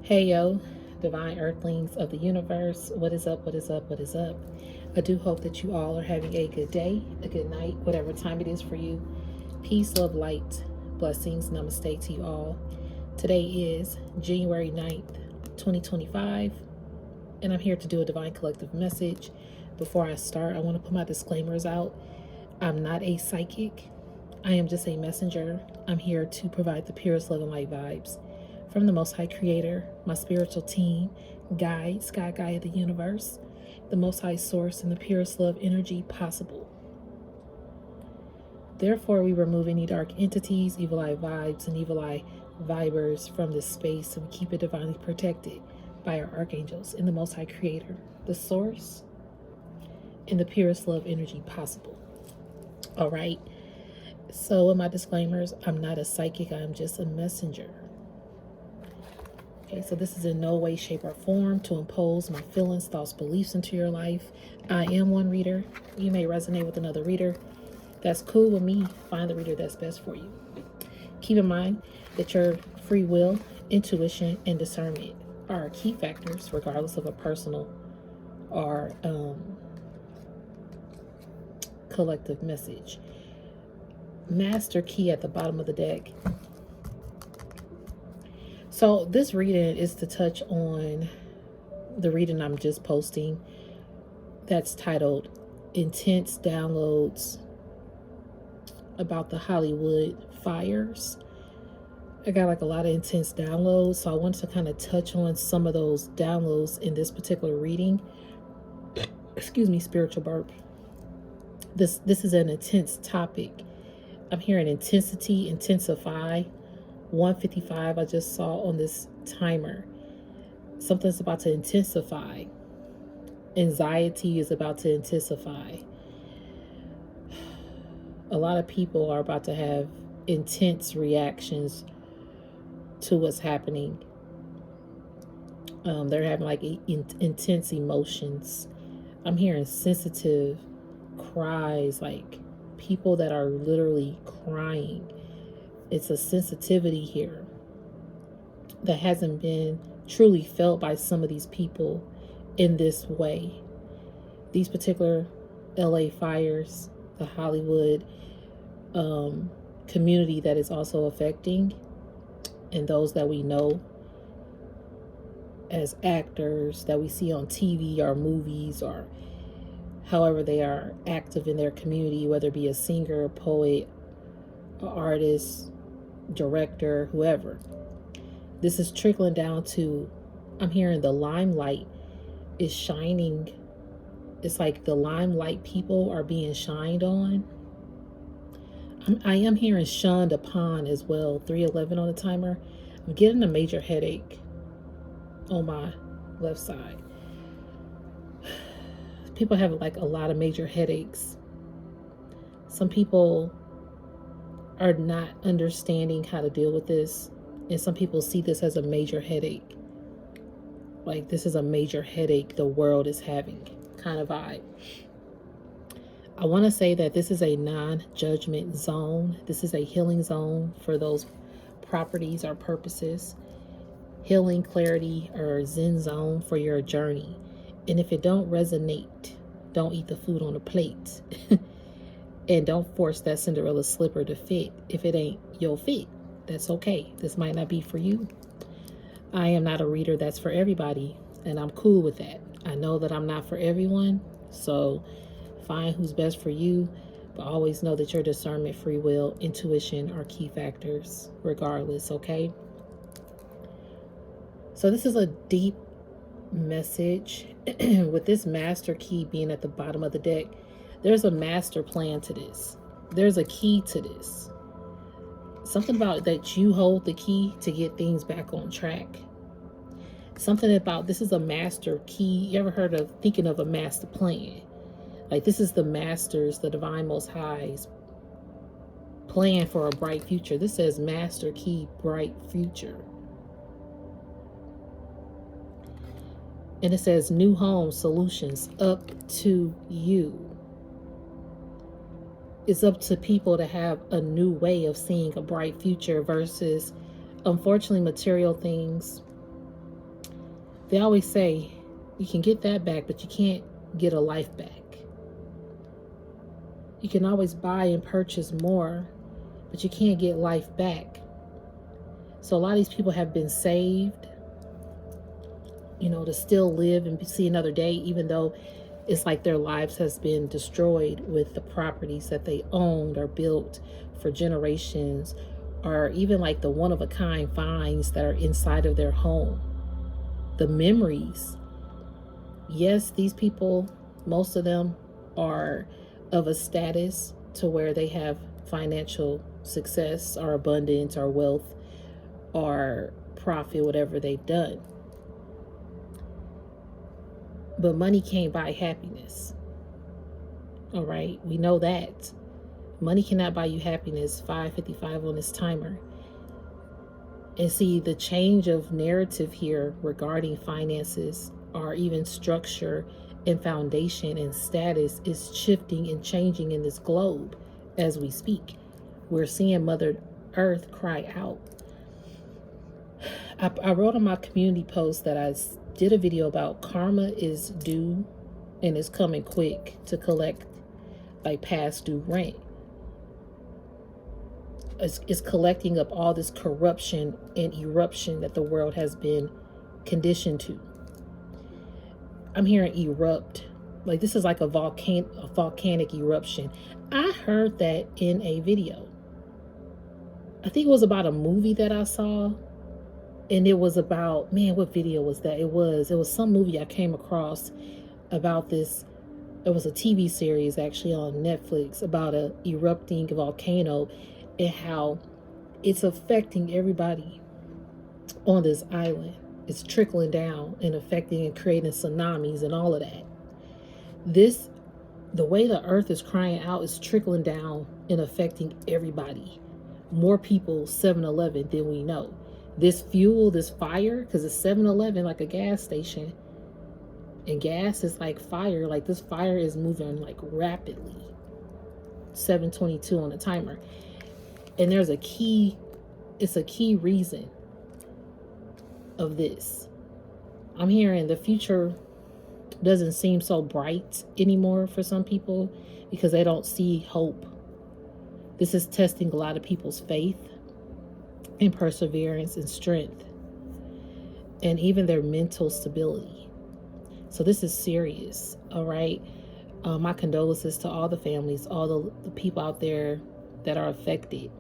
Hey yo, divine earthlings of the universe, what is up, what is up, what is up? I do hope that you all are having a good day, a good night, whatever time it is for you. Peace, love, light, blessings, namaste to you all. Today is January 9th, 2025, and I'm here to do a divine collective message. Before I start, I want to put my disclaimers out. I'm not a psychic. I am just a messenger. I'm here to provide the purest love and light vibes from the Most High Creator, my spiritual team, guide, Sky Guy of the universe, the Most High Source, and the purest love energy possible. Therefore, we remove any dark entities, evil eye vibes, and evil eye vibers from this space, and we keep it divinely protected by our archangels and the Most High Creator, the Source, and the purest love energy possible. All right. So, in my disclaimers, I'm not a psychic. I'm just a messenger. Okay, so this is in no way, shape, or form to impose my feelings, thoughts, beliefs into your life. I am one reader. You may resonate with another reader. That's cool with me. Find the reader that's best for you. Keep in mind that your free will, intuition, and discernment are key factors, regardless of a personal or collective message. Master key at the bottom of the deck. So this reading is to touch on the reading I'm just posting that's titled Intense Downloads about the Hollywood Fires. I got like a lot of intense downloads, so I wanted to kind of touch on some of those downloads in this particular reading. Excuse me, spiritual burp. This is an intense topic. I'm hearing intensity, intensify. 155 I just saw on this timer. Something's about to intensify. Anxiety is about to intensify. A lot of people are about to have intense reactions to what's happening. They're having like intense emotions. I'm hearing sensitive cries, like people that are literally crying. It's a sensitivity here that hasn't been truly felt by some of these people in this way. These particular LA fires, the Hollywood community that is also affecting, and those that we know as actors that we see on TV or movies or however they are active in their community, whether it be a singer, a poet, an artist, director, whoever. This is trickling down to, I'm hearing the limelight is shining. It's like the limelight people are being shined on. I am hearing shunned upon as well. 311 on the timer. I'm getting a major headache on my left side. People have like a lot of major headaches. Some people are not understanding how to deal with this, and some people see this as a major headache. Like, this is a major headache the world is having kind of vibe. I want to say that this is a non-judgment zone. This is a healing zone for those properties or purposes. Healing, clarity, or Zen zone for your journey. And if it don't resonate, don't eat the food on the plate. And don't force that Cinderella slipper to fit. If it ain't your fit, that's okay. This might not be for you. I am not a reader that's for everybody, and I'm cool with that. I know that I'm not for everyone, so find who's best for you, but always know that your discernment, free will, intuition are key factors regardless, okay? So this is a deep message. With this master key being at the bottom of the deck, there's a master plan to this. There's a key to this. Something about that you hold the key to get things back on track. Something about this is a master key. You ever heard of thinking of a master plan? Like, this is the master's, the divine most high's plan for a bright future. This says master key, bright future. And it says new home solutions up to you. It's up to people to have a new way of seeing a bright future versus, unfortunately, material things They always say you can get that back, but you can't get a life back. You can always buy and purchase more, but you can't get life back. So a lot of these people have been saved, to still live and see another day, even though it's like their lives has been destroyed with the properties that they owned or built for generations, or even like the one-of-a-kind finds that are inside of their home. The memories. Yes, these people, most of them are of a status to where they have financial success or abundance or wealth or profit, whatever they've done. But money can't buy happiness. All right, we know that. Money cannot buy you happiness. 5:55 on this timer. And see, the change of narrative here regarding finances or even structure and foundation and status is shifting and changing in this globe as we speak. We're seeing Mother Earth cry out. I wrote on my community post that I did a video about karma is due and is coming quick to collect like past due rent. It's collecting up all this corruption and eruption that the world has been conditioned to. I'm hearing erupt. Like this is like a volcanic eruption. I heard that in a video. I think it was about a movie that I saw. And it was about, man, what video was that? It was some movie I came across about this. It was a TV series actually on Netflix about a erupting volcano and how it's affecting everybody on this island. It's trickling down and affecting and creating tsunamis and all of that. The way the earth is crying out is trickling down and affecting everybody. More people 7-Eleven than we know. This fuel, this fire, because it's 7-Eleven like a gas station. And gas is like fire. Like this fire is moving like rapidly. 7:22 on the timer. And there's a key reason of this. I'm hearing the future doesn't seem so bright anymore for some people because they don't see hope. This is testing a lot of people's faith and perseverance and strength and even their mental stability. So this is serious, all right? My condolences to all the families, all the people out there that are affected.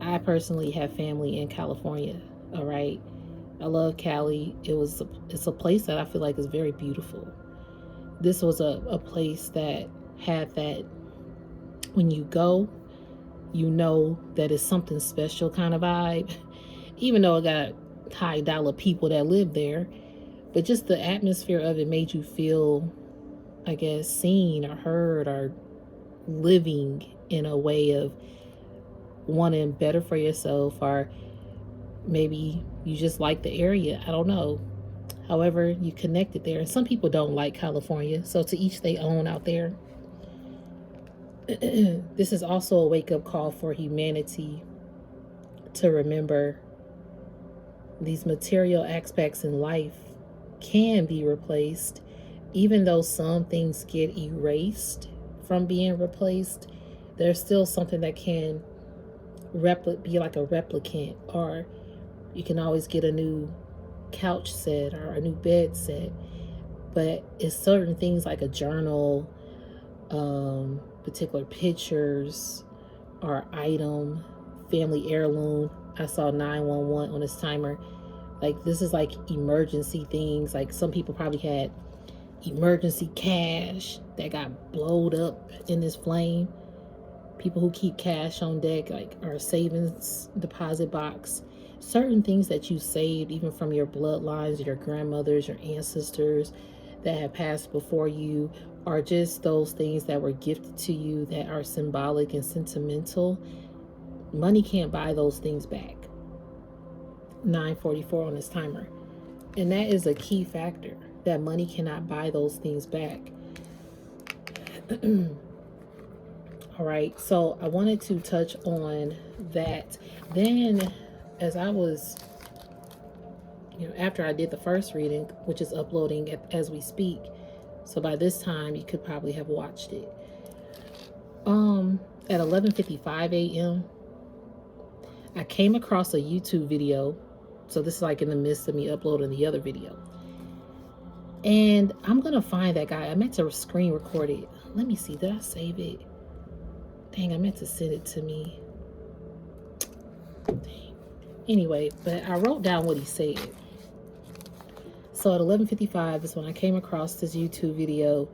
I personally have family in California, all right? I love Cali. It's a place that I feel like is very beautiful. This was a place that had that when you go, you know that it's something special kind of vibe, even though it got high dollar people that live there. But just the atmosphere of it made you feel, I guess, seen or heard or living in a way of wanting better for yourself, or maybe you just like the area. I don't know. However, you connected there. And some people don't like California, so to each their own out there. This is also a wake-up call for humanity to remember these material aspects in life can be replaced. Even though some things get erased from being replaced, there's still something that can be like a replicant, or you can always get a new couch set or a new bed set. But it's certain things like a journal, particular pictures or item, family heirloom. I saw 911 on this timer. Like this is like emergency things. Like some people probably had emergency cash that got blowed up in this flame. People who keep cash on deck, like our savings deposit box, certain things that you saved even from your bloodlines, your grandmothers, your ancestors that have passed before you, or just those things that were gifted to you that are symbolic and sentimental. Money can't buy those things back. 9:44 on this timer. And that is a key factor, that money cannot buy those things back. All right, so I wanted to touch on that. Then as I was after I did the first reading, which is uploading as we speak. So by this time, you could probably have watched it. At 11:55 a.m., I came across a YouTube video. So this is like in the midst of me uploading the other video. And I'm going to find that guy. I meant to screen record it. Let me see. Did I save it? Dang, I meant to send it to me. Dang. Anyway, but I wrote down what he said. So at 11:55 is when I came across this YouTube video.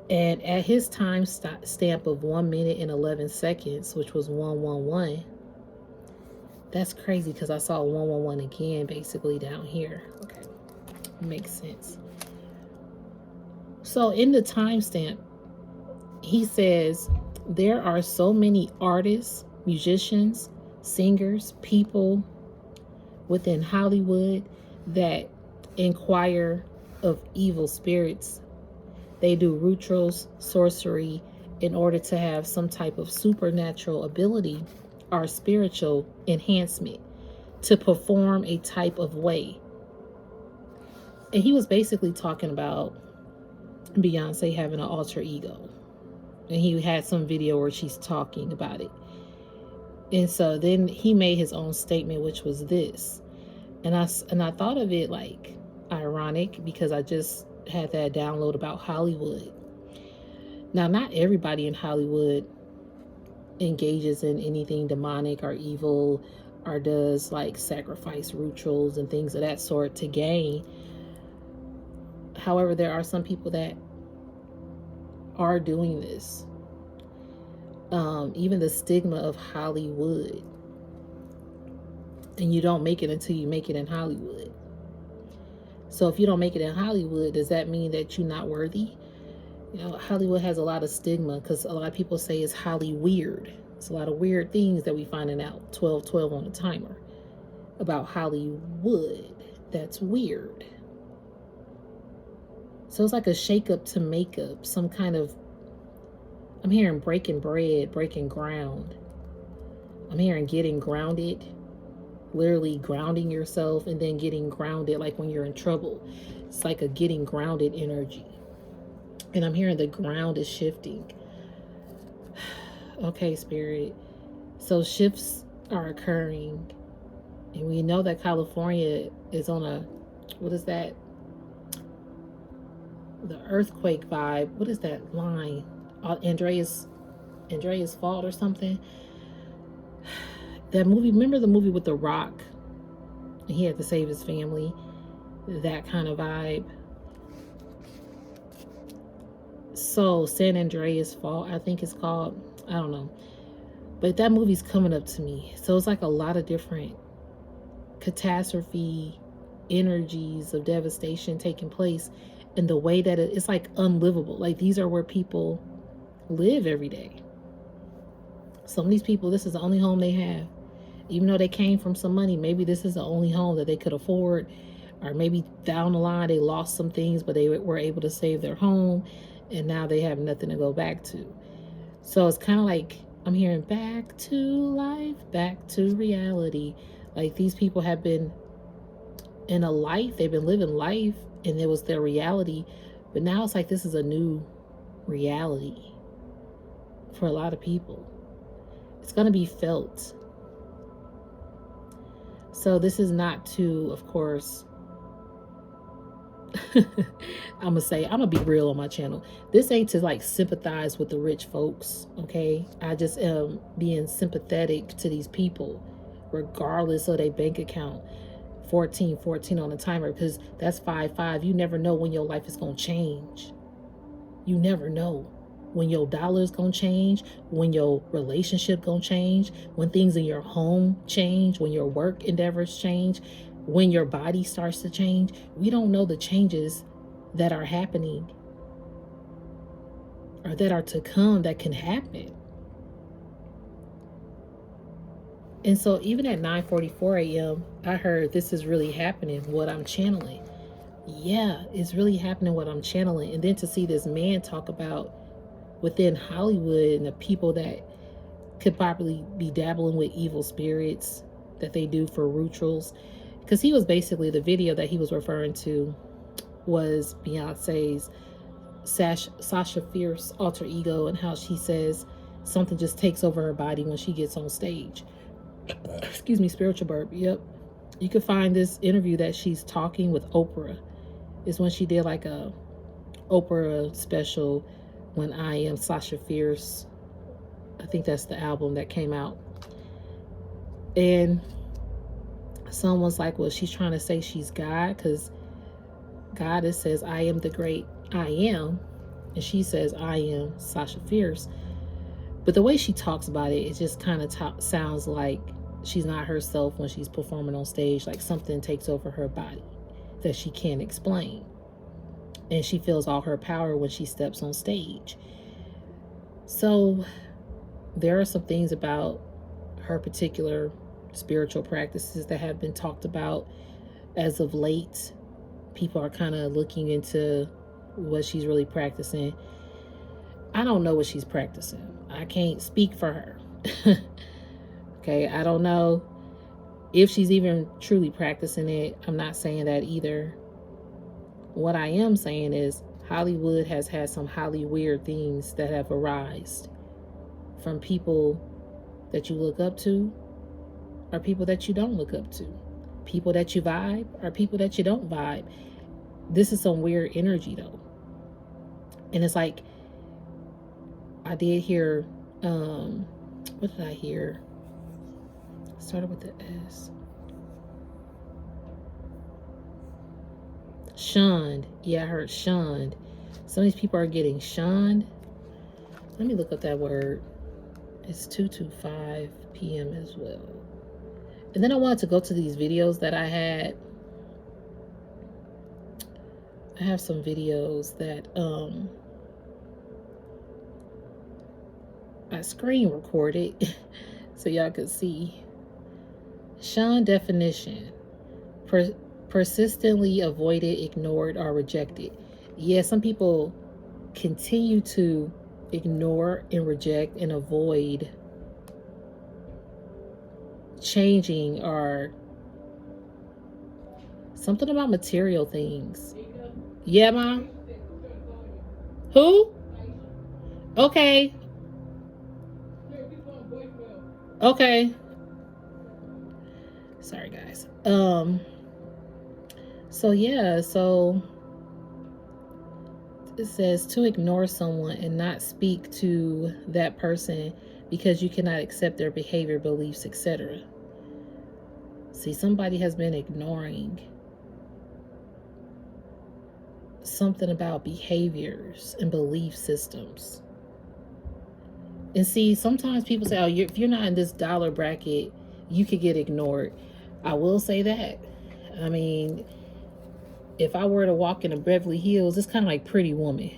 And at his time stamp of 1 minute and 11 seconds, which was 111, that's crazy because I saw 111 again basically down here. Okay, makes sense. So in the timestamp, he says, there are so many artists, musicians, singers, people within Hollywood that inquire of evil spirits. They do rituals, sorcery, in order to have some type of supernatural ability or spiritual enhancement to perform a type of way. And he was basically talking about Beyonce having an alter ego. And he had some video where she's talking about it. And so then he made his own statement, which was this. And I thought of it like ironic because I just had that download about Hollywood. Now, not everybody in Hollywood engages in anything demonic or evil or does like sacrifice rituals and things of that sort to gain. However, there are some people that are doing this. Even the stigma of Hollywood. And you don't make it until you make it in Hollywood. So if you don't make it in Hollywood, does that mean that you're not worthy? Hollywood has a lot of stigma because a lot of people say it's Holly weird. It's a lot of weird things that we finding out 12/12 on the timer about Hollywood. That's weird. So it's like a shake up to makeup, some kind of, I'm hearing breaking bread, breaking ground. I'm hearing getting grounded, literally grounding yourself and then getting grounded like when you're in trouble. It's like a getting grounded energy. And I'm hearing the ground is shifting. Okay, Spirit. So shifts are occurring. And we know that California is on a, what is that? The earthquake vibe. What is that line? Andreas Fault or something? That movie, remember the movie with The Rock? And he had to save his family. That kind of vibe. So San Andreas Fault, I think it's called. I don't know. But that movie's coming up to me. So it's like a lot of different catastrophe energies of devastation taking place in the way that it's like unlivable. Like these are where people live every day. Some of these people, this is the only home they have. Even though they came from some money, maybe this is the only home that they could afford. Or maybe down the line they lost some things, but they were able to save their home. And now they have nothing to go back to. So it's kind of like I'm hearing back to life, back to reality. Like these people have been in a life, they've been living life, and it was their reality. But now it's like this is a new reality for a lot of people. It's going to be felt. So this is not to, of course, I'm gonna be real on my channel. This ain't to like sympathize with the rich folks, okay? I just am being sympathetic to these people, regardless of their bank account. 1414 on the timer, because that's 55. You never know when your life is gonna change. You never know when your dollar is gonna change, when your relationship gonna change, when things in your home change, when your work endeavors change, when your body starts to change. We don't know the changes that are happening or that are to come that can happen. And so even at 9:44 a.m., I heard this is really happening, what I'm channeling. Yeah, it's really happening what I'm channeling. And then to see this man talk about within Hollywood and the people that could probably be dabbling with evil spirits that they do for rituals. because he was basically, the video that he was referring to was Beyonce's Sasha Fierce alter ego, and how she says something just takes over her body when she gets on stage. Excuse me, spiritual burp. Yep. You can find this interview that she's talking with Oprah. It's when she did like a Oprah special, When I Am Sasha Fierce. I think that's the album that came out. And someone's like, well, she's trying to say she's God, because God, it says, I am the great I am. And she says, I am Sasha Fierce. But the way she talks about it, it just kind of sounds like she's not herself when she's performing on stage, like something takes over her body that she can't explain. And she feels all her power when she steps on stage. So there are some things about her particular spiritual practices that have been talked about as of late. People are kind of looking into what she's really practicing. I don't know what she's practicing. I can't speak for her. Okay, I don't know if she's even truly practicing it. I'm not saying that either. What I am saying is Hollywood has had some highly weird things that have arisen from people that you look up to, or people that you don't look up to, people that you vibe, or people that you don't vibe. This is some weird energy though. And it's like, I did hear, what did I hear? Started with the S. Shunned. Yeah, I heard shunned. Some of these people are getting shunned. Let me look up that word. It's 2:25 p.m. as well. And then I wanted to go to these videos that I had. I have some videos that I screen recorded so y'all could see. Shun definition: persistently avoided, ignored, or rejected. Yeah, some people continue to ignore and reject and avoid changing, or something about material things. Yeah, Mom? Who? Okay. Okay. Sorry, guys. So yeah, so it says to ignore someone and not speak to that person because you cannot accept their behavior, beliefs, etc. See, somebody has been ignoring something about behaviors and belief systems. And see, sometimes people say, oh, if you're not in this dollar bracket, you could get ignored. I will say that. I mean, if I were to walk in a Beverly Hills, it's kind of like Pretty Woman.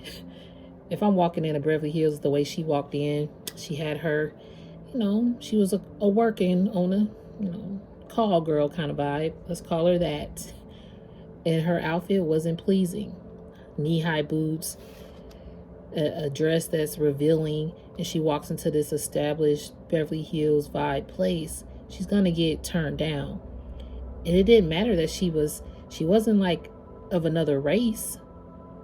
If I'm walking in a Beverly Hills, the way she walked in, she had her, she was a working on a, call girl kind of vibe. Let's call her that. And her outfit wasn't pleasing. Knee-high boots, a dress that's revealing, and she walks into this established Beverly Hills vibe place, she's gonna get turned down. And it didn't matter that she wasn't like of another race.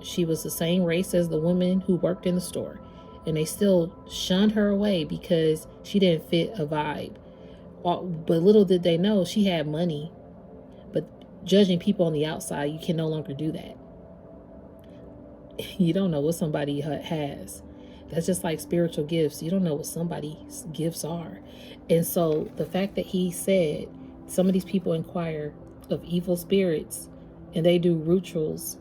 She was the same race as the woman who worked in the store, and they still shunned her away because she didn't fit a vibe. But little did they know she had money. But judging people on the outside, you can no longer do that. You don't know what somebody has. That's just like spiritual gifts. You don't know what somebody's gifts are. And so the fact that he said some of these people inquire of evil spirits and they do rituals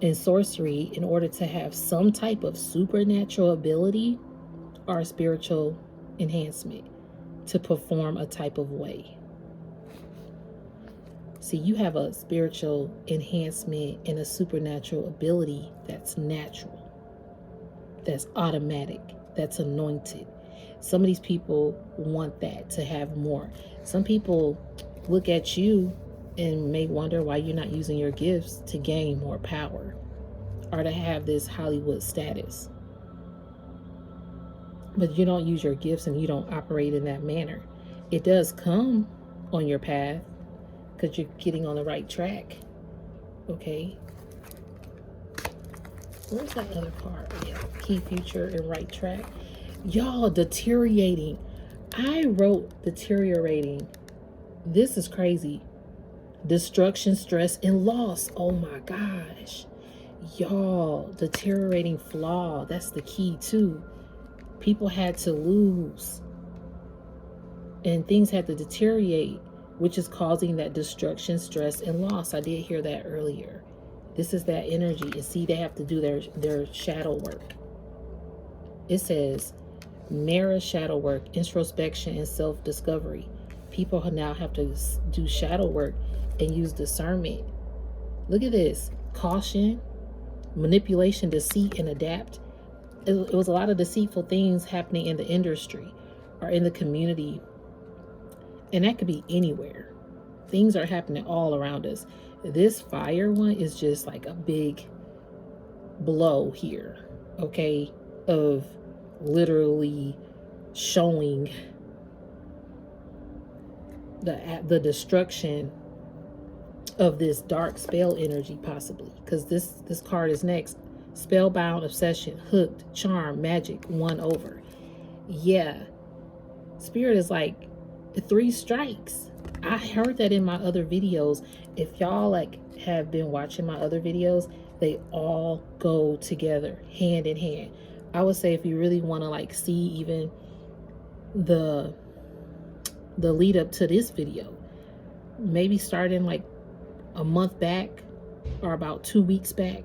and sorcery in order to have some type of supernatural ability or spiritual enhancement to perform a type of way. See, you have a spiritual enhancement and a supernatural ability that's natural, that's automatic, that's anointed. Some of these people want that, to have more. Some people look at you and may wonder why you're not using your gifts to gain more power or to have this Hollywood status. But you don't use your gifts and you don't operate in that manner. It does come on your path, because you're getting on the right track. Okay. Where's that other card? Yeah, key future and right track. Y'all, deteriorating. I wrote deteriorating. This is crazy. Destruction, stress, and loss. Oh my gosh. Y'all, deteriorating flaw. That's the key too. People had to lose. And things had to deteriorate, which is causing that destruction, stress, and loss. I did hear that earlier. This is that energy. And see, they have to do their shadow work. It says, mirror shadow work, introspection, and self-discovery. People now have to do shadow work and use discernment. Look at this. Caution, manipulation, deceit, and adapt. It was a lot of deceitful things happening in the industry or in the community. And that could be anywhere. Things are happening all around us. This fire one is just like a big blow here, okay, of literally showing the destruction of this dark spell energy, possibly, because this card is next. Spellbound, obsession, hooked, charm, magic, won over. Yeah, spirit is like 3 strikes. I heard that in my other videos. If y'all like have been watching my other videos, they all go together, hand in hand. I would say if you really want to like see even the lead up to this video, maybe starting like a month back or about 2 weeks back,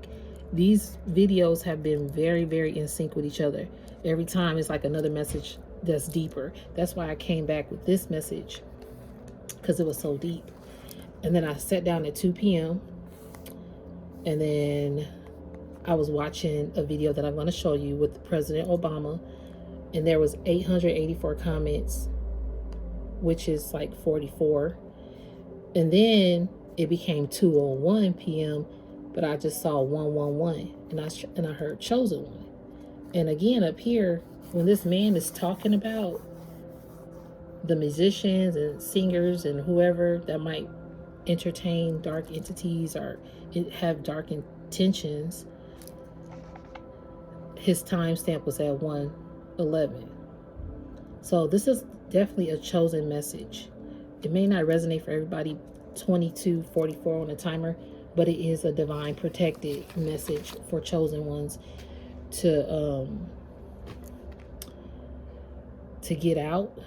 these videos have been very, very in sync with each other. Every time it's like another message that's deeper. That's why I came back with this message, because it was so deep. And then I sat down at 2 p.m. and then I was watching a video that I'm going to show you with President Obama, and there was 884 comments, which is like 44. And then it became 2:01 p.m., but I just saw 111, and I heard chosen one. And again, up here, when this man is talking about the musicians and singers and whoever that might entertain dark entities or have dark intentions, his timestamp was at 1:11. So this is definitely a chosen message. It may not resonate for everybody, 22:44 on the timer, but it is a divine protected message for chosen ones to get out,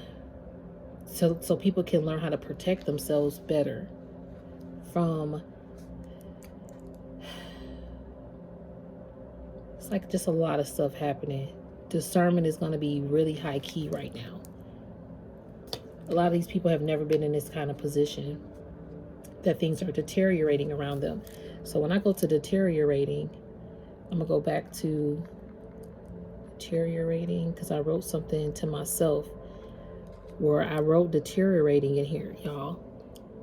so people can learn how to protect themselves better from, it's like just a lot of stuff happening. Discernment is going to be really high key right now. A lot of these people have never been in this kind of position, that things are deteriorating around them. So when I go to deteriorating, I'm gonna go back to deteriorating, because I wrote something to myself where I wrote deteriorating in here, y'all.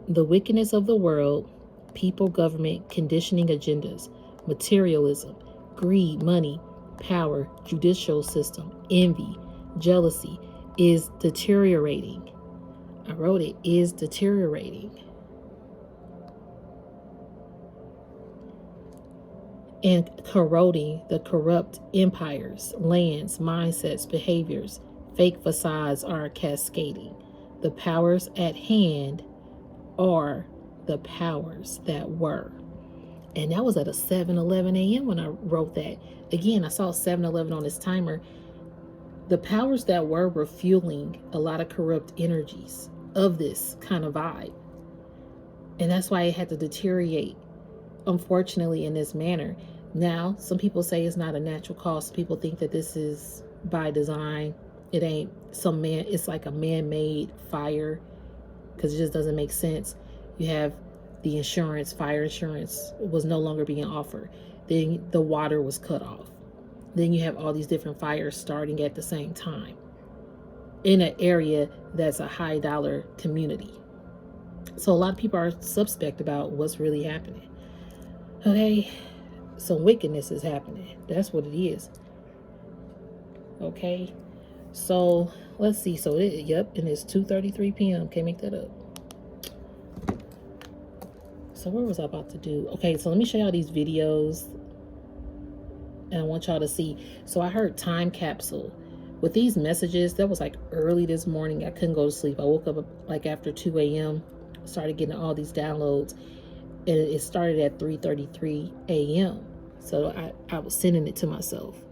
The wickedness of the world, people, government, conditioning agendas, materialism, greed, money, power, judicial system, envy, jealousy is deteriorating. I wrote it is deteriorating. And corroding the corrupt empires, lands, mindsets, behaviors. Fake facades are cascading. The powers at hand are the powers that were. And that was at a 7:11 a.m. when I wrote that. Again, I saw 7:11 on this timer. The powers that were fueling a lot of corrupt energies of this kind of vibe. And that's why it had to deteriorate, unfortunately, in this manner. Now, some people say it's not a natural cause. People think that this is by design. It ain't it's like a man-made fire, because it just doesn't make sense. You have the insurance, fire insurance was no longer being offered. Then the water was cut off. Then you have all these different fires starting at the same time in an area that's a high dollar community. So a lot of people are suspect about what's really happening. Okay, some wickedness is happening. That's what it is. Okay, so let's see. So yep, and it's 2:33 p.m. Can't make that up. So what was I about to do? Okay, so let me show y'all these videos, and I want y'all to see. So I heard time capsule with these messages. That was like early this morning. I couldn't go to sleep. I woke up like after 2 a.m. started getting all these downloads, and it started at 3:33 a.m. So I was sending it to myself.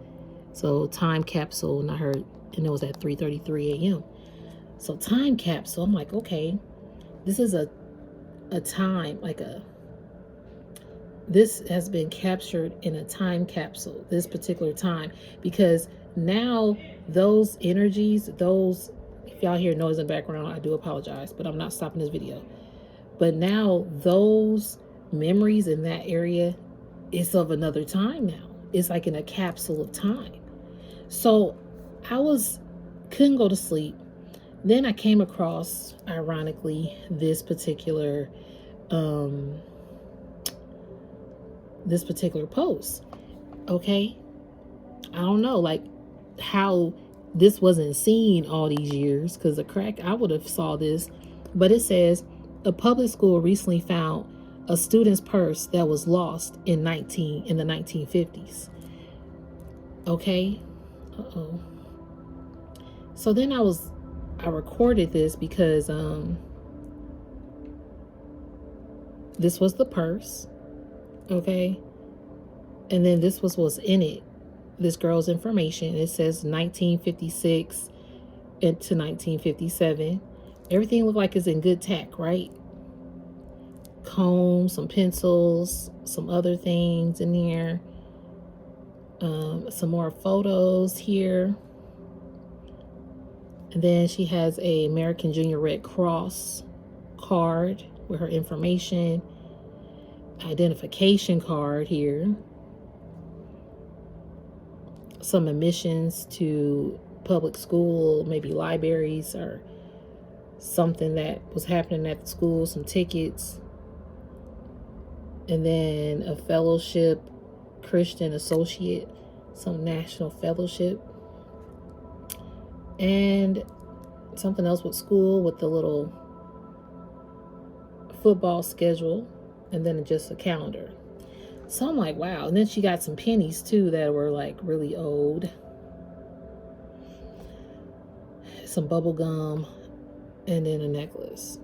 So time capsule, and I heard, and it was at 3:33 a.m. So time capsule, I'm like, okay, this is a time, like this has been captured in a time capsule, this particular time, because now those energies, those, if y'all hear noise in the background, I do apologize, but I'm not stopping this video. But now those memories in that area is of another time now. It's like in a capsule of time. So couldn't go to sleep. Then I came across, ironically, this particular post. Okay, I don't know, like, how this wasn't seen all these years, because the crack, I would have saw this. But it says a public school recently found a student's purse that was lost in the 1950s. Okay. So then I recorded this because this was the purse. Okay. And then this was what's in it. This girl's information. It says 1956 into 1957. Everything looked like it's in good tack, right? Comb, some pencils, some other things in here. Some more photos here. And then she has a American Junior Red Cross card with her information. Identification card here. Some admissions to public school, maybe libraries or something that was happening at the school, some tickets. And then a fellowship, Christian associate, some national fellowship. And something else with school, with the little football schedule, and then just a calendar. So I'm like, wow. And then she got some pennies too that were like really old. Some bubble gum, and then a necklace.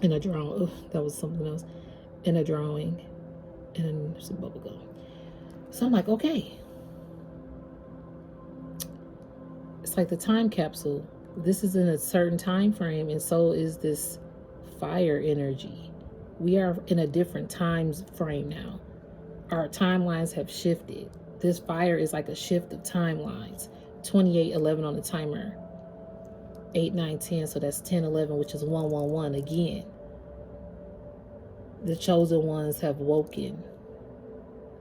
And a drawing. Oh, that was something else. And a drawing. And some bubble gum. So I'm like, okay. It's like the time capsule. This is in a certain time frame, and so is this fire energy. We are in a different time frame now. Our timelines have shifted. This fire is like a shift of timelines. 28:11 on the timer. 8, 9, 10. So that's 10, 11, which is 111 again. The chosen ones have woken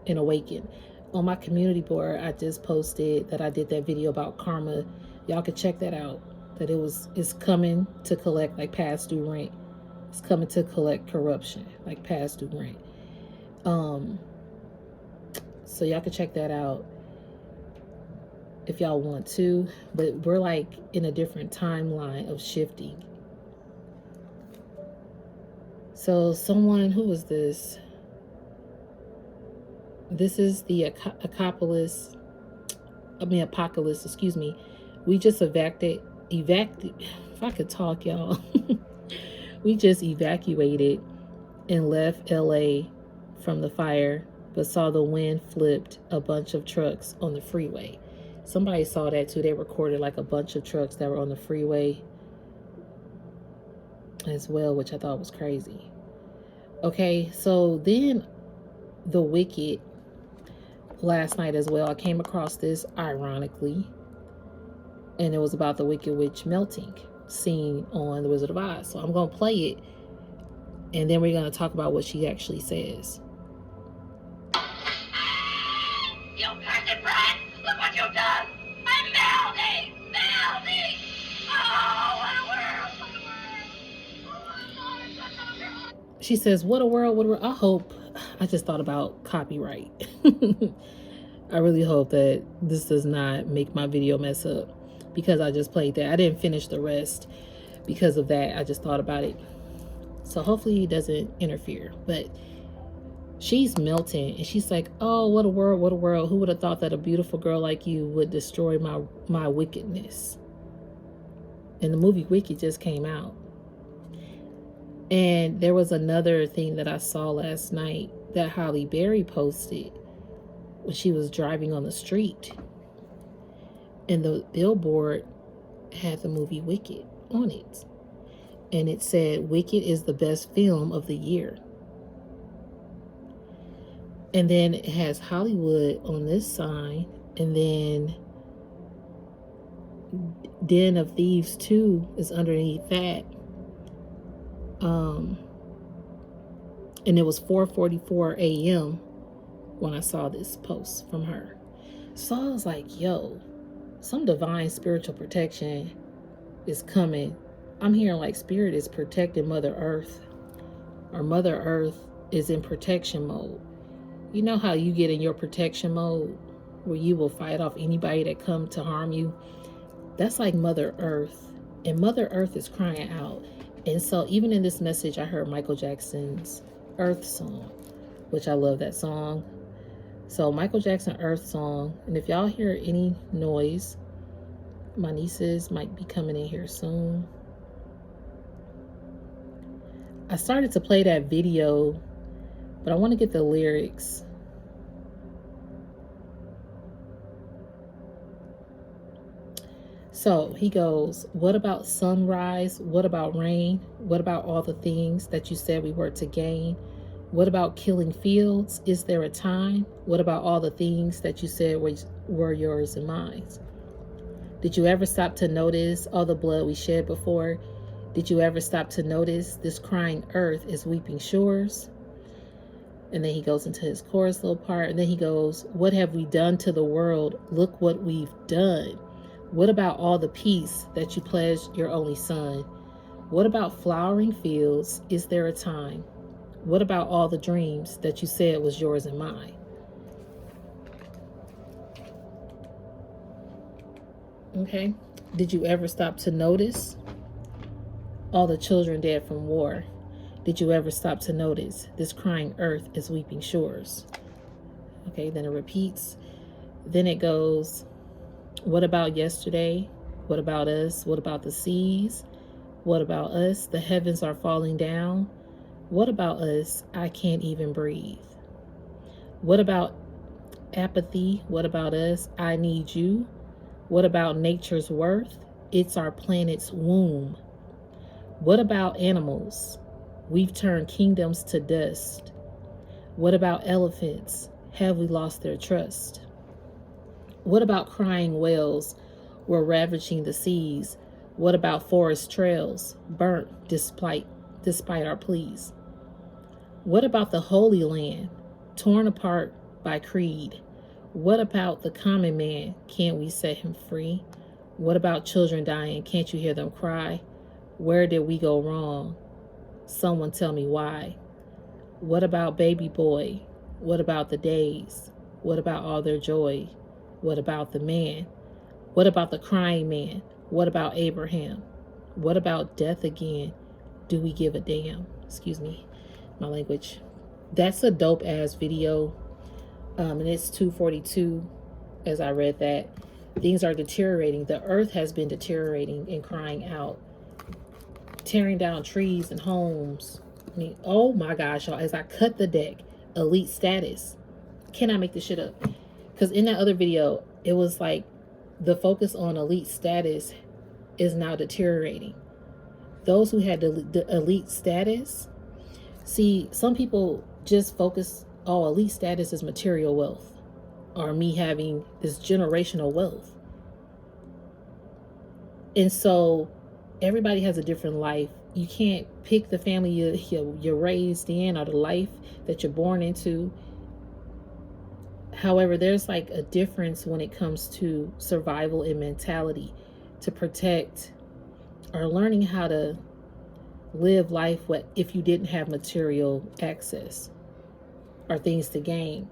and awakened. On my community board, I just posted that I did that video about karma. Y'all can check that out. That it's coming to collect like past due rent. It's coming to collect corruption like past due rent. So y'all can check that out if y'all want to. But we're like in a different timeline of shifting. So someone, who was this? This is the apocalypse, excuse me. We just if I could talk, y'all. We just evacuated and left LA from the fire, but saw the wind flipped a bunch of trucks on the freeway. Somebody saw that too. They recorded like a bunch of trucks that were on the freeway as well, which I thought was crazy. Okay, so then the wicked, last night as well, I came across this ironically, and it was about the Wicked Witch melting scene on The Wizard of Oz. So I'm going to play it, and then we're going to talk about what she actually says. You cursed brat! Look what you've done! I'm melting! Melting! Oh, what a world! What a world! She says, what a world, what a world. I hope, I just thought about copyright. I really hope that this does not make my video mess up. because I just played that. I didn't finish the rest because of that. I just thought about it. So hopefully he doesn't interfere. But she's melting and she's like, oh, what a world, what a world. Who would have thought that a beautiful girl like you would destroy my wickedness? And the movie Wicked just came out. And there was another thing that I saw last night that Holly Berry posted when she was driving on the street. And the billboard had the movie Wicked on it. And it said, Wicked is the best film of the year. And then it has Hollywood on this sign. And then Den of Thieves 2 is underneath that. And it was 4:44 a.m. when I saw this post from her. So I was like, yo, some divine spiritual protection is coming. I'm hearing like spirit is protecting Mother Earth, or Mother Earth is in protection mode. You know how you get in your protection mode where you will fight off anybody that come to harm you? That's like Mother Earth. And Mother Earth is crying out. And so even in this message, I heard Michael Jackson's Earth song, which I love that song. So Michael Jackson Earth song. And if y'all hear any noise, my nieces might be coming in here soon. I started to play that video, but I want to get the lyrics. So he goes, what about sunrise? What about rain? What about all the things that you said we were to gain? What about killing fields? Is there a time? What about all the things that you said were yours and mine? Did you ever stop to notice all the blood we shed before? Did you ever stop to notice this crying earth is weeping shores? And then he goes into his chorus little part. And then he goes, what have we done to the world? Look what we've done. What about all the peace that you pledged your only son? What about flowering fields? Is there a time? What about all the dreams that you said was yours and mine? Okay. Did you ever stop to notice all the children dead from war? Did you ever stop to notice this crying earth is weeping shores? Okay, then it repeats. Then it goes, what about yesterday? What about us? What about the seas? What about us? The heavens are falling down. What about us? I can't even breathe. What about apathy? What about us? I need you. What about nature's worth? It's our planet's womb. What about animals? We've turned kingdoms to dust. What about elephants? Have we lost their trust? What about crying whales? We're ravaging the seas. What about forest trails? Burnt despite our pleas. What about the Holy Land? Torn apart by creed. What about the common man? Can't we set him free? What about children dying? Can't you hear them cry? Where did we go wrong? Someone tell me why. What about baby boy? What about the days? What about all their joy? What about the man? What about the crying man? What about Abraham? What about death again? Do we give a damn? Excuse me, my language. That's a dope ass video. And it's 2:42 as I read that. Things are deteriorating. The earth has been deteriorating and crying out. Tearing down trees and homes. I mean, oh my gosh, y'all, as I cut the deck, elite status. Cannot make this shit up. Because in that other video, it was like the focus on elite status is now deteriorating. Those who had the elite status, see, some people just focus, oh, elite status is material wealth, or me having this generational wealth. And so everybody has a different life. You can't pick the family you're raised in or the life that you're born into. However, there's like a difference when it comes to survival and mentality to protect or learning how to live life if you didn't have material access or things to gain.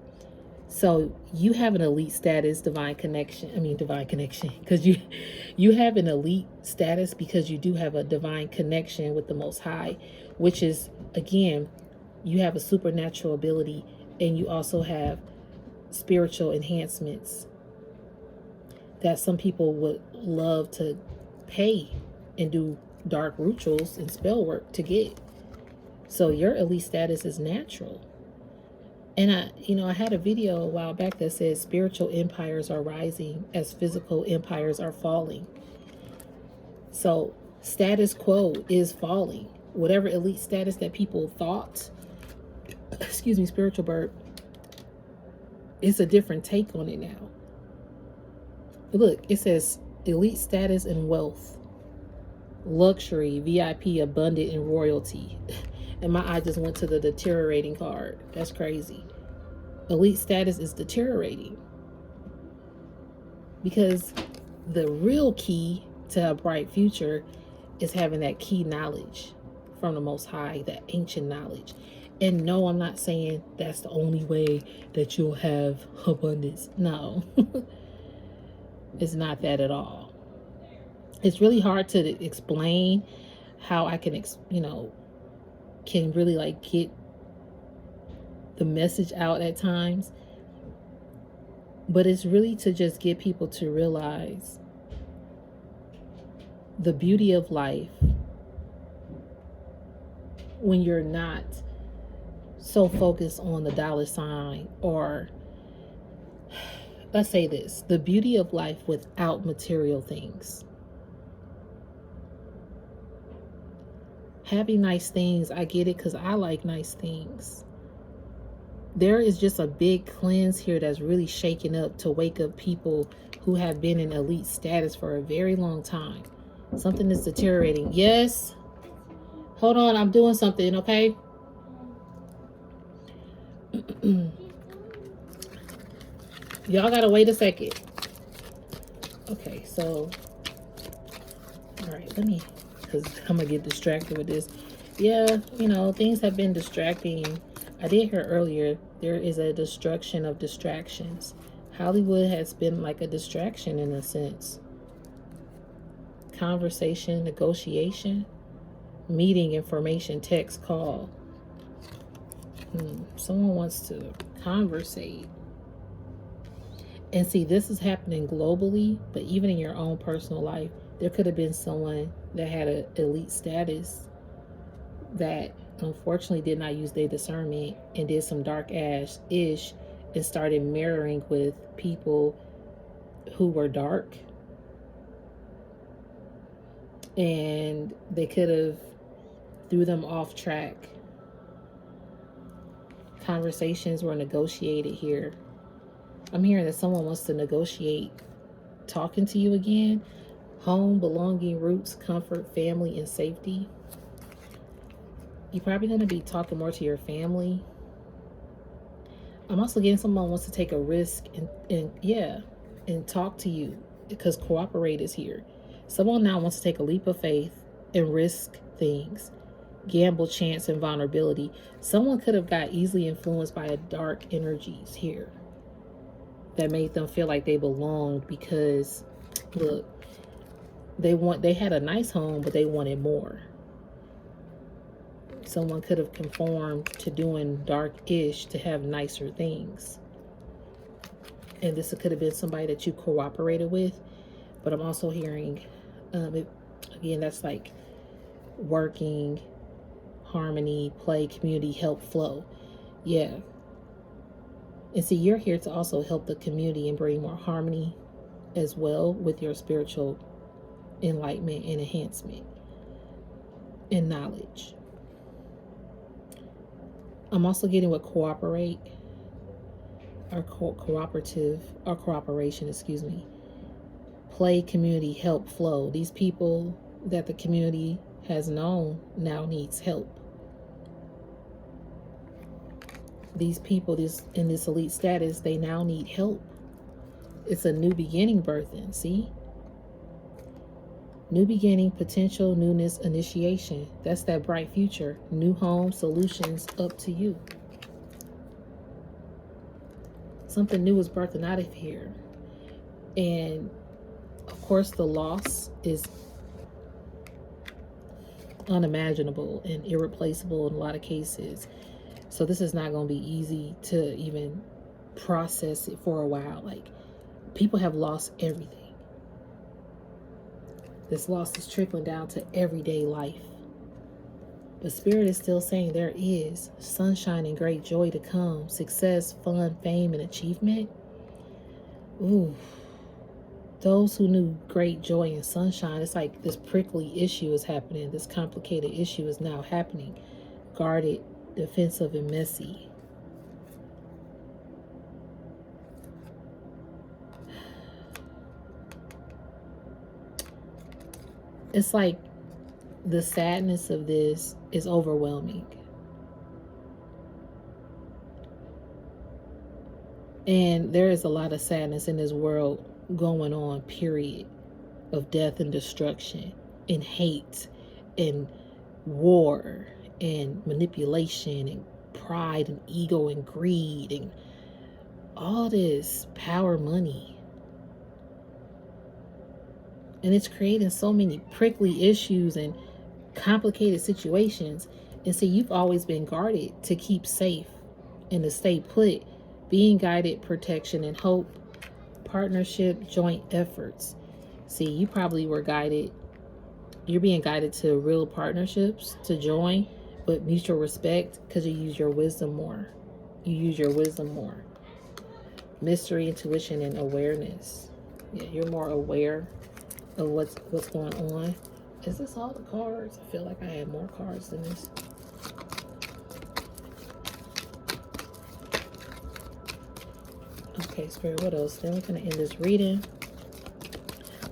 So you have an elite status, divine connection. Because you have an elite status because you do have a divine connection with the Most High, which is, again, you have a supernatural ability, and you also have spiritual enhancements that some people would love to pay and do dark rituals and spell work to get. So your elite status is natural. And I had a video a while back that says spiritual empires are rising as physical empires are falling. So status quo is falling. Whatever elite status that people thought, excuse me, spiritual bird, it's a different take on it now. Look, it says elite status and wealth, luxury, VIP, abundant, and royalty. And my eye just went to the deteriorating card. That's crazy. Elite status is deteriorating. Because the real key to a bright future is having that key knowledge from the Most High, that ancient knowledge. And no, I'm not saying that's the only way that you'll have abundance. No. It's not that at all. It's really hard to explain how I can, can really like get the message out at times. But it's really to just get people to realize the beauty of life when you're not so focused on the dollar sign, or let's say this, the beauty of life without material things. Having nice things, I get it, because I like nice things. There is just a big cleanse here that's really shaking up to wake up people who have been in elite status for a very long time. Something is deteriorating. Yes. Hold on, I'm doing something, okay? Y'all gotta wait a second. Okay, so, all right, because I'm gonna get distracted with this. Yeah, things have been distracting. I did hear earlier, there is a destruction of distractions. Hollywood has been like a distraction in a sense. Conversation, negotiation, meeting, information, text, call. Someone wants to conversate. And see, this is happening globally, but even in your own personal life, there could have been someone that had an elite status that unfortunately did not use their discernment and did some dark ish and started mirroring with people who were dark. And they could have threw them off track. Conversations were negotiated here. I'm hearing that someone wants to negotiate talking to you again. Home, belonging, roots, comfort, family, and safety. You're probably going to be talking more to your family. I'm also getting someone wants to take a risk and talk to you, because cooperate is here. Someone now wants to take a leap of faith and risk things. Gamble, chance, and vulnerability. Someone could have got easily influenced by dark energies here that made them feel like they belonged, because look, they had a nice home, but they wanted more. Someone could have conformed to doing dark-ish to have nicer things. And this could have been somebody that you cooperated with. But I'm also hearing, again, that's like working, harmony, play, community, help, flow. Yeah. And see, you're here to also help the community and bring more harmony as well with your spiritual enlightenment and enhancement and knowledge. I'm also getting what cooperate, or cooperation, play, community, help, flow. These people that the community has known now needs help. These people in this elite status, they now need help. It's a new beginning birthing, see? New beginning, potential, newness, initiation. That's that bright future. New home, solutions, up to you. Something new is birthing out of here. And of course, the loss is unimaginable and irreplaceable in a lot of cases. So this is not going to be easy to even process it for a while. Like, people have lost everything. This loss is trickling down to everyday life. But Spirit is still saying there is sunshine and great joy to come. Success, fun, fame, and achievement. Ooh. Those who knew great joy and sunshine, it's like this prickly issue is happening. This complicated issue is now happening. Guarded, defensive, and messy. It's like the sadness of this is overwhelming. And there is a lot of sadness in this world going on, period, of death and destruction and hate and war and manipulation and pride and ego and greed and all this power, money. And it's creating so many prickly issues and complicated situations. And see, you've always been guarded to keep safe and to stay put, being guided, protection, and hope, partnership, joint efforts. See, you probably were guided. You're being guided to real partnerships to join with mutual respect because you use your wisdom more. You use your wisdom more. Mystery, intuition, and awareness. Yeah, you're more aware of what's going on. Is this all the cards? I feel like I had more cards than this. Okay, Spirit, what else? Then we're going to end this reading.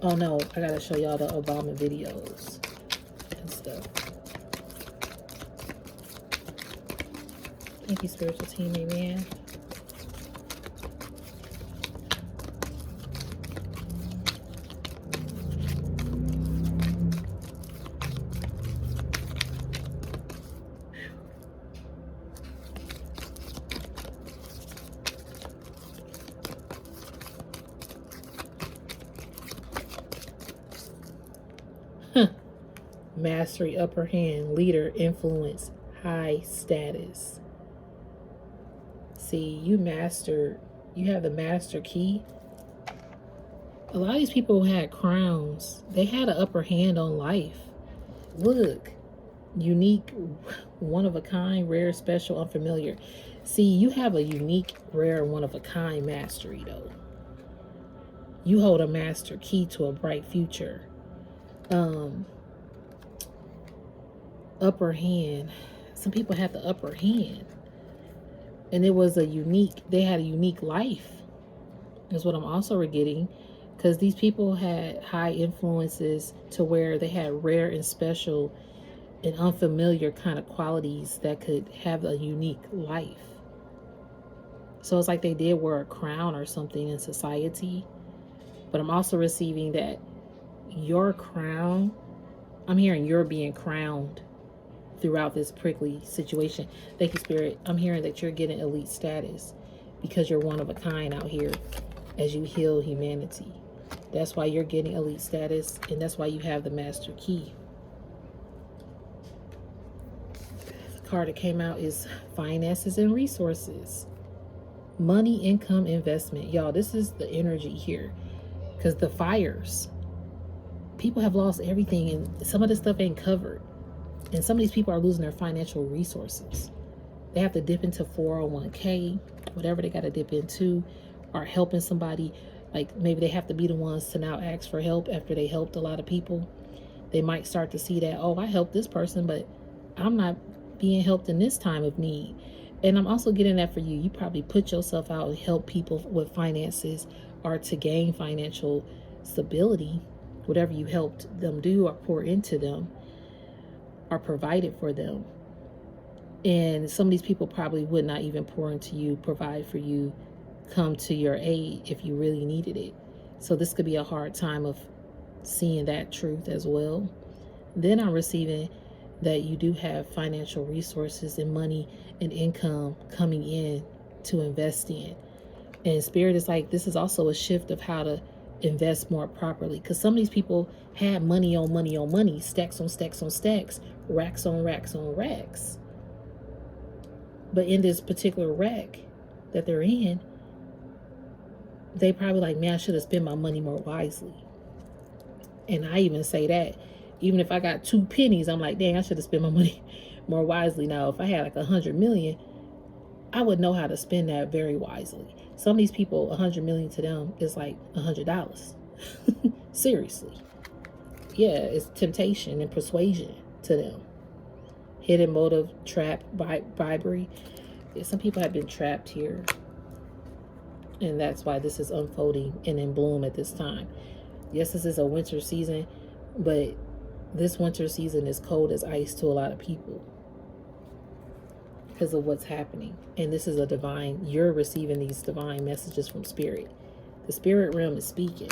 Oh no, I got to show y'all the Obama videos and stuff. Thank you, spiritual team. Amen. Mastery, upper hand, leader, influence, high status. See, you have the master key. A lot of these people who had crowns, they had an upper hand on life. Look, unique, one of a kind, rare, special, unfamiliar. See, you have a unique, rare, one of a kind mastery though. You hold a master key to a bright future. Upper hand. Some people had the upper hand. And it was they had a unique life. Is what I'm also getting. Because these people had high influences to where they had rare and special and unfamiliar kind of qualities that could have a unique life. So it's like they did wear a crown or something in society. But I'm also receiving that your crown, I'm hearing you're being crowned throughout this prickly situation. Thank you, Spirit. I'm hearing that you're getting elite status because you're one of a kind out here as you heal humanity. That's why you're getting elite status, and that's why you have the master key. The card that came out is finances and resources. Money, income, investment. Y'all, this is the energy here because the fires. People have lost everything, and some of this stuff ain't covered. And some of these people are losing their financial resources. They have to dip into 401k, whatever they got to dip into, or helping somebody. Like maybe they have to be the ones to now ask for help after they helped a lot of people. They might start to see that, oh, I helped this person, but I'm not being helped in this time of need. And I'm also getting that for you. You probably put yourself out and help people with finances or to gain financial stability, whatever you helped them do or pour into them. Are provided for them. And some of these people probably would not even pour into you, provide for you, come to your aid if you really needed it. So this could be a hard time of seeing that truth as well. Then I'm receiving that you do have financial resources and money and income coming in to invest in. And Spirit is like, this is also a shift of how to invest more properly. Because some of these people had money on money on money, stacks on stacks on stacks, racks on racks on racks. But in this particular rack that they're in, they probably like, man, I should have spent my money more wisely. And I even say that. Even if I got 2 pennies, I'm like, dang, I should have spent my money more wisely. Now, if I had like 100 million, I would know how to spend that very wisely. Some of these people, 100 million to them is like $100. Seriously. Yeah, it's temptation and persuasion to them. Hidden motive, trap, bribery. Yeah, some people have been trapped here. And that's why this is unfolding and in bloom at this time. Yes, this is a winter season, but this winter season is cold as ice to a lot of people because of what's happening. And this is a divine, you're receiving these divine messages from Spirit. The spirit realm is speaking.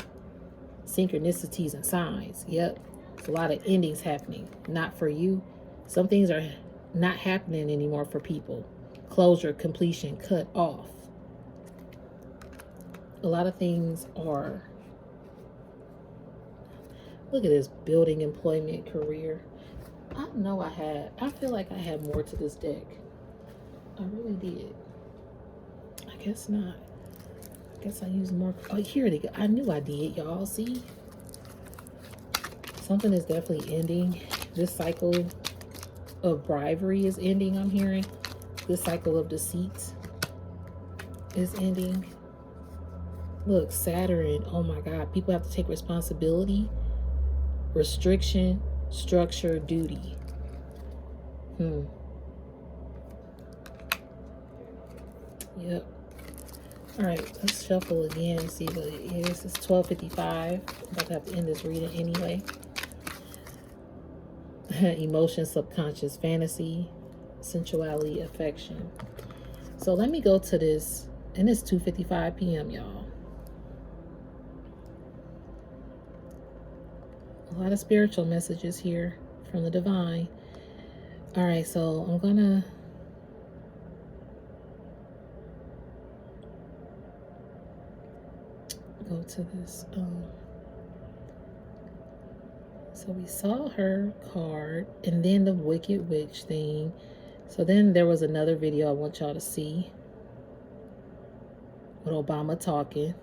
Synchronicities and signs. Yep. There's a lot of endings happening. Not for you. Some things are not happening anymore for people. Closure, completion, cut off. A lot of things are... Look at this, building, employment, career. I know I feel like I had more to this deck. I really did. I guess not. I guess I used more. Oh, here they go. I knew I did, y'all. See? Something is definitely ending. This cycle of bribery is ending, I'm hearing. This cycle of deceit is ending. Look, Saturn. Oh my God. People have to take responsibility. Restriction, structure, duty. Yep. All right, let's shuffle again and see what it is. It's 12:55. I'm about to have to end this reading anyway. Emotion, subconscious, fantasy, sensuality, affection. So let me go to this, and it's 2:55 p.m., y'all. A lot of spiritual messages here from the divine. All right, so I'm gonna go to this. So we saw her card, and then the Wicked Witch thing. So then there was another video I want y'all to see with Obama talking.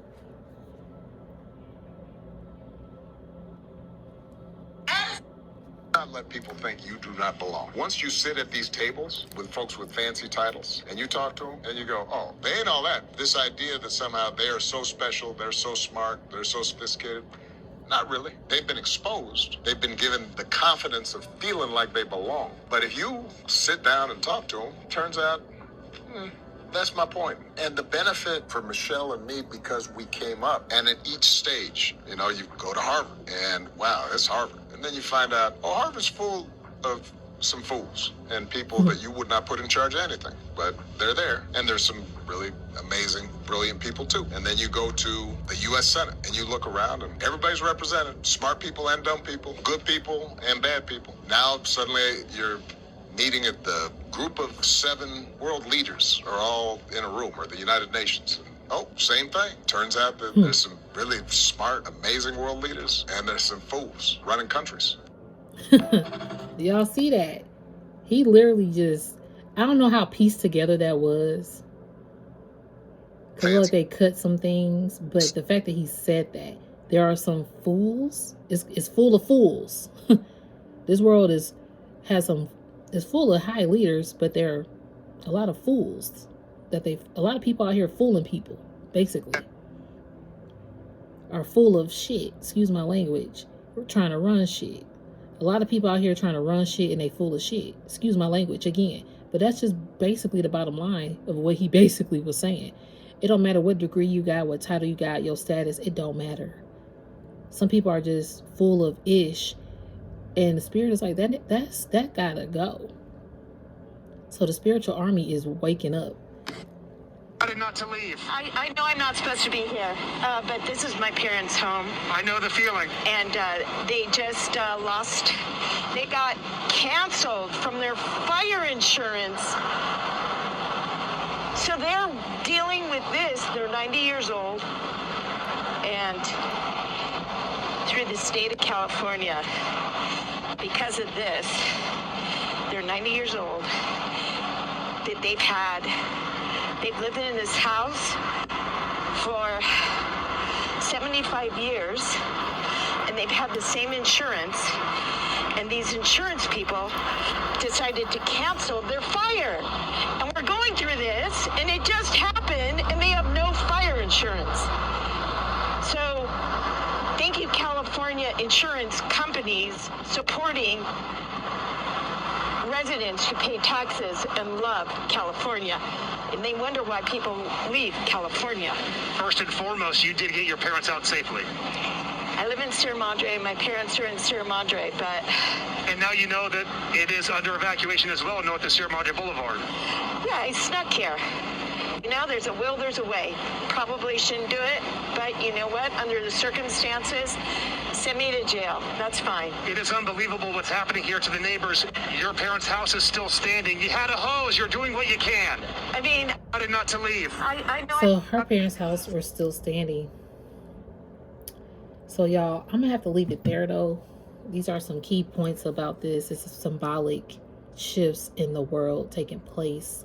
Not let people think you do not belong. Once you sit at these tables with folks with fancy titles and you talk to them and you go, oh, they ain't all that. This idea that somehow they are so special, they're so smart, they're so sophisticated. Not really. They've been exposed. They've been given the confidence of feeling like they belong. But if you sit down and talk to them, it turns out, that's my point. And the benefit for Michelle and me, because we came up, and at each stage, you know, you go to Harvard, and wow, it's Harvard. And then you find out, oh, Harvard's full of some fools and people that you would not put in charge of anything. But they're there. And there's some really amazing, brilliant people, too. And then you go to the U.S. Senate, and you look around, and everybody's represented. Smart people and dumb people, good people and bad people. Now, suddenly, you're meeting at the group of 7 world leaders are all in a room, or the United Nations. Oh, same thing. Turns out that there's some really smart, amazing world leaders, and there's some fools running countries. Y'all see that? He literally just, I don't know how pieced together that was. Because look, they cut some things, but the fact that he said that, there are some fools, it's full of fools. This world is full of high leaders, but there are a lot of fools a lot of people out here fooling people, basically, are full of shit. Excuse my language. We're trying to run shit. A lot of people out here trying to run shit, and they full of shit. Excuse my language again. But that's just basically the bottom line of what he basically was saying. It don't matter what degree you got, what title you got, your status, it don't matter. Some people are just full of ish. And the spirit is like, that gotta go. So the spiritual army is waking up. Not to leave. I know I'm not supposed to be here, but this is my parents' home. I know the feeling. And they just they got canceled from their fire insurance. So So they're dealing with this. They're 90 years old. And through the state of California, because of this, they're 90 years old. That they've lived in this house for 75 years, and they've had the same insurance, and these insurance people decided to cancel their fire. And we're going through this, and it just happened, and they have no fire insurance. So thank you, California insurance companies, supporting residents who pay taxes and love California. And they wonder why people leave California. First and foremost, you did get your parents out safely. I live in Sierra Madre. My parents are in Sierra Madre, but... And now you know that it is under evacuation as well, north of Sierra Madre Boulevard. Yeah, I snuck here. You know, there's a will, there's a way. Probably shouldn't do it, but you know what? Under the circumstances, send me to jail. That's fine. It is unbelievable what's happening here to the neighbors. Your parents' house is still standing. You had a hose. You're doing what you can. I mean... I did not to leave. I know... So her parents' house were still standing. So y'all, I'm gonna have to leave it there though. These are some key points about this. This is symbolic shifts in the world taking place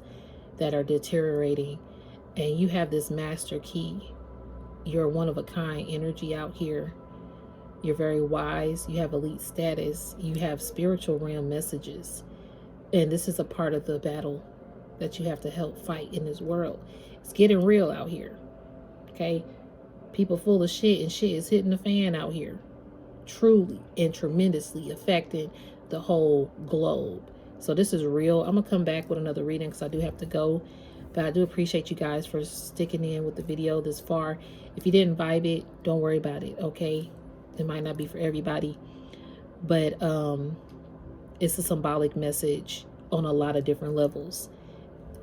that are deteriorating. And you have this master key. You're one of a kind energy out here. You're very wise. You have elite status. You have spiritual realm messages. And this is a part of the battle that you have to help fight in this world. It's getting real out here. Okay? People full of shit, and shit is hitting the fan out here. Truly and tremendously affecting the whole globe. So this is real. I'm going to come back with another reading because I do have to go. But I do appreciate you guys for sticking in with the video this far. If you didn't vibe it, don't worry about it, okay? It might not be for everybody. But it's a symbolic message on a lot of different levels.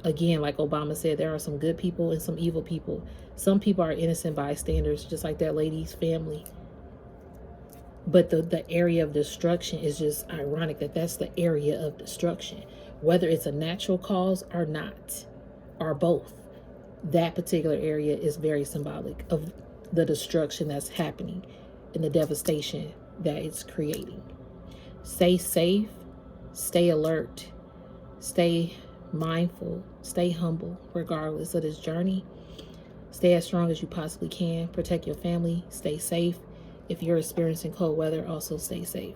Again, like Obama said, there are some good people and some evil people. Some people are innocent bystanders, just like that lady's family. But the area of destruction is just ironic that that's the area of destruction. Whether it's a natural cause or not, or both, that particular area is very symbolic of the destruction that's happening and the devastation that it's creating. Stay safe, stay alert, stay mindful, stay humble regardless of this journey. Stay as strong as you possibly can. Protect your family, stay safe. If you're experiencing cold weather, also stay safe.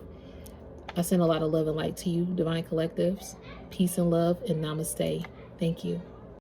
I send a lot of love and light to you, Divine Collectives. Peace and love, and Namaste. Thank you.